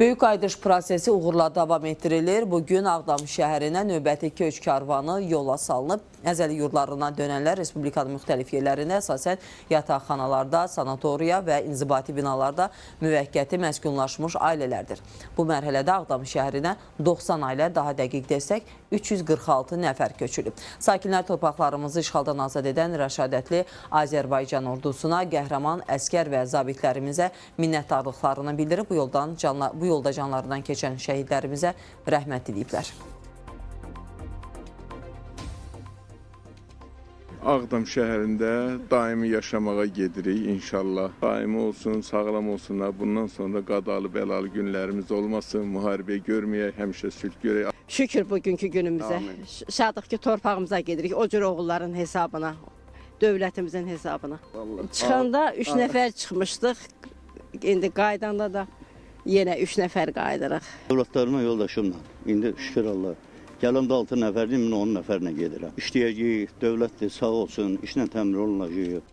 Böyük qayıdış prosesi uğurla davam etdirilir. Bugün Ağdam şəhərinə növbəti köç karvanı yola salınıb. Əzəli yurdlarına dönənlər Respublikanın müxtəlif yerlərində əsasən yataqxanalarda, sanatoriya və inzibati binalarda müvəqqəti məskunlaşmış ailələrdir. Bu mərhələdə Ağdam şəhərinə 90 ailə, daha dəqiq desək 346 nəfər köçülüb. Sakinlər torpaqlarımızı işğaldan azad edən rəşadətli Azərbaycan ordusuna, qəhrəman əskər və zabitlərimizə minnətdarlıqlarını bildirib. Bu yolda canlarından keçən şəhidlərimizə rəhmət diləyiblər. Ağdam şəhərində daimi yaşamağa gedirik inşallah. Daimi olsun, sağlam olsunlar. Bundan sonra qadalı bəlalı günlərimiz olmasın, müharibə görməyək, həmişə sülh görək. Şükür bugünkü günümüzə. Şadıq ki, torpağımıza gedirik. O cür oğulların hesabına, dövlətimizin hesabına. Çıxanda 3 nəfər çıxmışdıq. İndi qaydanda da yenə 3 nəfər qaydırıq. Dövlətlərimə yoldaşımla, indi şükür Allah. Gəlimdə 6 nəfərdir, 10 nəfərlə gedirəm. İşləyəcəyik, dövlətdir, sağ olsun, işlə təmin olunacaq.